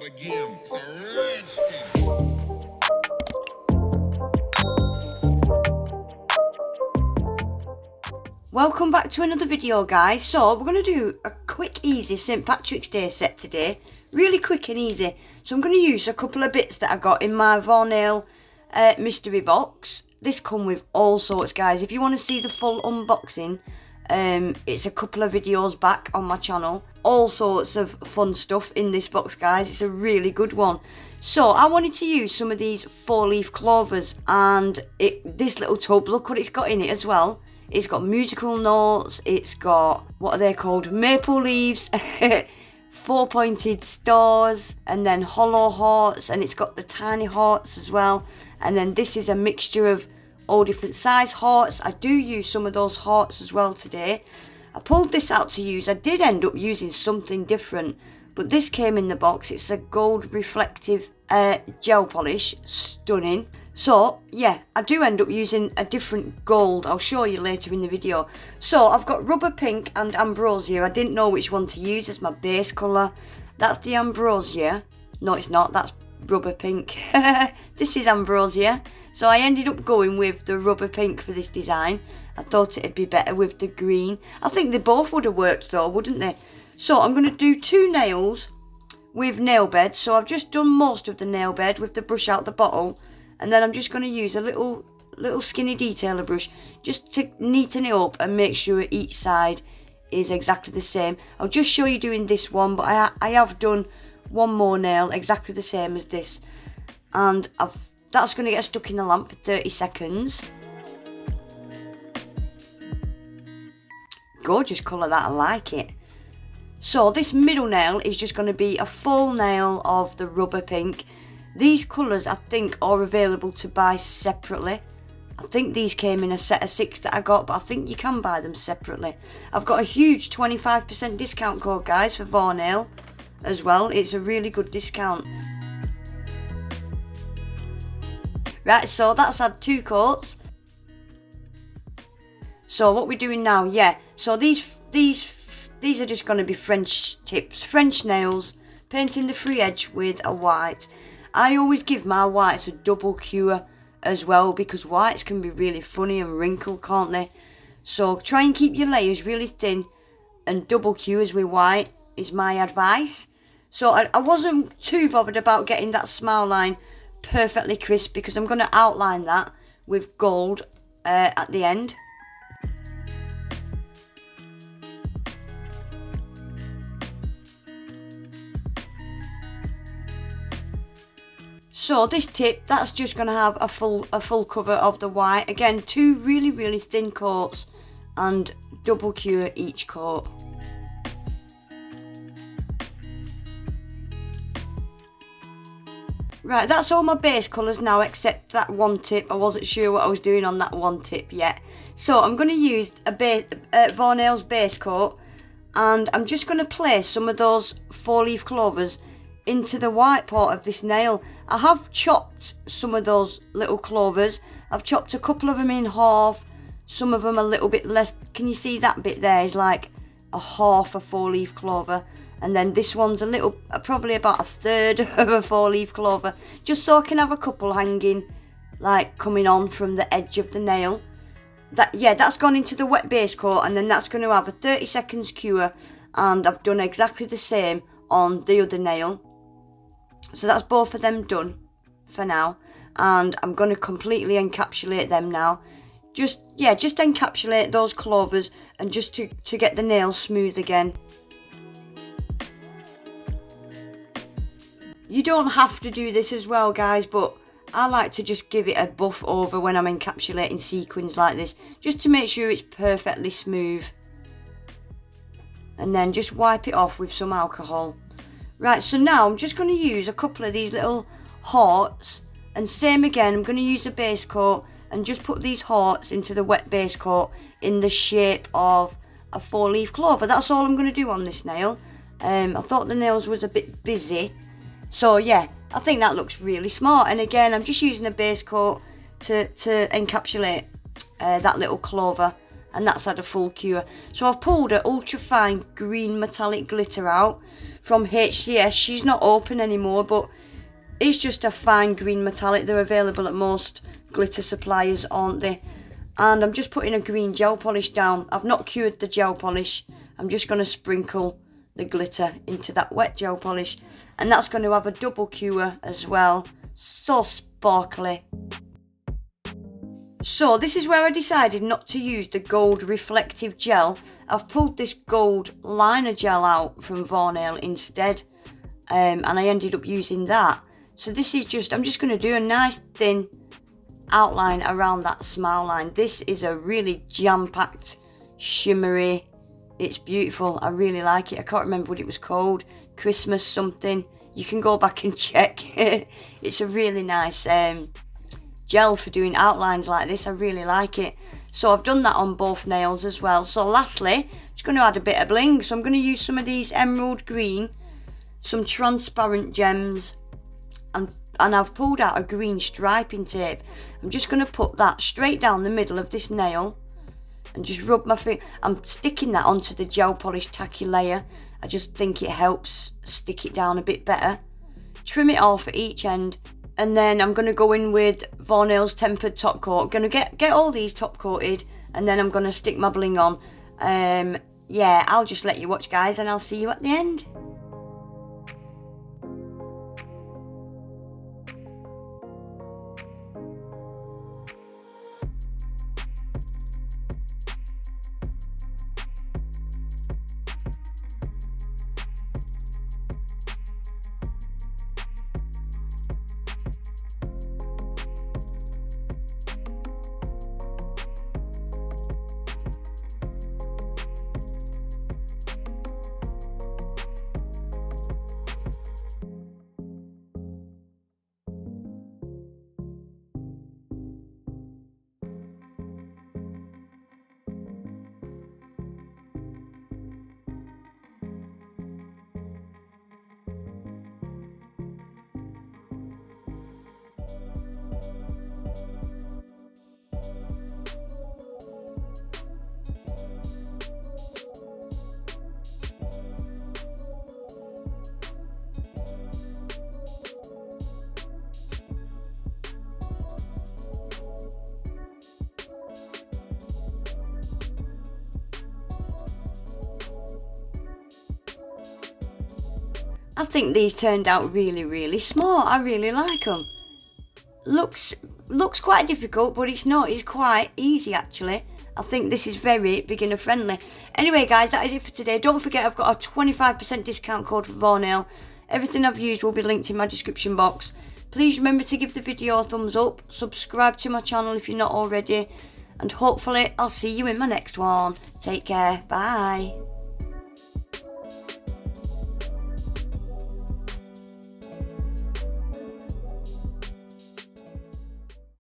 again. It's a rich thing. Welcome back to another video, guys. So we're going to do a quick easy St Patrick's Day set today. Really quick and easy. So I'm going to use a couple of bits that I got in my Varnail mystery box. This come with all sorts, guys. If you want to see the full unboxing, it's a couple of videos back on my channel. All sorts of fun stuff in this box, guys. It's a really good one. So I wanted to use some of these 4-leaf clovers, and this little tub, look what it's got in it as well. It's got musical notes, it's got, what are they called, maple leaves, 4-pointed stars, and then hollow hearts, and it's got the tiny hearts as well. And then this is a mixture of all different size hearts. I do use some of those hearts as well today. I pulled this out to use. I did end up using something different, but this came in the box. It's a gold reflective gel polish, stunning. So yeah, I do end up using a different gold. I'll show you later in the video. So I've got rubber pink and ambrosia. I didn't know which one to use as my base colour. That's the ambrosia. No, it's not. That's rubber pink. This is ambrosia. So I ended up going with the rubber pink for this design. I thought it'd be better with the green. I think they both would have worked though, wouldn't they? So I'm going to do 2 nails with nail bed. So I've just done most of the nail bed with the brush out the bottle. And then I'm just going to use a little skinny detailer brush just to neaten it up and make sure each side is exactly the same. I'll just show you doing this one, but I have done one more nail exactly the same as this. And that's going to get stuck in the lamp for 30 seconds. Gorgeous colour that, I like it. So this middle nail is just going to be a full nail of the rubber pink. These colours I think are available to buy separately. I think these came in a set of 6 that I got, but I think you can buy them separately. I've got a huge 25% discount code, guys, for Varnail as well. It's a really good discount. Right, so that's had 2 coats. So what we're doing now, yeah. So these are just going to be French tips, French nails, painting the free edge with a white. I always give my whites a double cure as well, because whites can be really funny and wrinkled, can't they? So try and keep your layers really thin, and double cures with white is my advice. So I wasn't too bothered about getting that smile line perfectly crisp, because I'm going to outline that with gold at the end. So this tip, that's just going to have a full cover of the white. Again, 2 really thin coats and double cure each coat. Right, that's all my base colours now except that one tip. I wasn't sure what I was doing on that one tip yet. So I'm going to use Varnail's base coat, and I'm just going to place some of those 4-leaf clovers into the white part of this nail. I have chopped some of those little clovers. I've chopped a couple of them in half, some of them a little bit less. Can you see that bit there is like a half a 4-leaf clover, and then this one's a little, probably about a third of a 4-leaf clover, just so I can have a couple hanging, like coming on from the edge of the nail. That's gone into the wet base coat, and then that's going to have a 30 seconds cure, and I've done exactly the same on the other nail. So that's both of them done for now, and I'm going to completely encapsulate them now. Just encapsulate those clovers, and just to get the nails smooth again. You don't have to do this as well, guys, but I like to just give it a buff over when I'm encapsulating sequins like this, just to make sure it's perfectly smooth. And then just wipe it off with some alcohol. Right, so now I'm just going to use a couple of these little hearts, and same again, I'm going to use a base coat and just put these hearts into the wet base coat in the shape of a 4-leaf clover. That's all I'm going to do on this nail. I thought the nails was a bit busy, so yeah, I think that looks really smart. And again, I'm just using a base coat to encapsulate that little clover, and that's had a full cure. So I've pulled an ultra fine green metallic glitter out from HCS. She's not open anymore, but it's just a fine green metallic. They're available at most glitter suppliers, aren't they? And I'm just putting a green gel polish down. I've not cured the gel polish. I'm just going to sprinkle the glitter into that wet gel polish, and that's going to have a double cure as well. So sparkly. So this is where I decided not to use the gold reflective gel. I've pulled this gold liner gel out from Varnail instead, and I ended up using that. So this is just, I'm just going to do a nice thin outline around that smile line. This is a really jam-packed, shimmery, it's beautiful. I really like it. I can't remember what it was called, Christmas something. You can go back and check. It's a really nice gel for doing outlines like this. I really like it. So I've done that on both nails as well. So lastly, I'm just going to add a bit of bling. So I'm going to use some of these emerald green, some transparent gems, and I've pulled out a green striping tape. I'm just going to put that straight down the middle of this nail and just rub my finger. I'm sticking that onto the gel polish tacky layer. I just think it helps stick it down a bit better. Trim it off at each end, and then I'm going to go in with Varnail's tempered top coat. I'm going to get all these top coated, and then I'm going to stick my bling on. Yeah, I'll just let you watch, guys, and I'll see you at the end. I think these turned out really smart. I really like them. Looks quite difficult, but it's not. It's quite easy actually. I think this is very beginner friendly. Anyway guys, that is it for today. Don't forget I've got a 25% discount code for Varnail. Everything I've used will be linked in my description box. Please remember to give the video a thumbs up. Subscribe to my channel if you're not already. And hopefully I'll see you in my next one. Take care. Bye.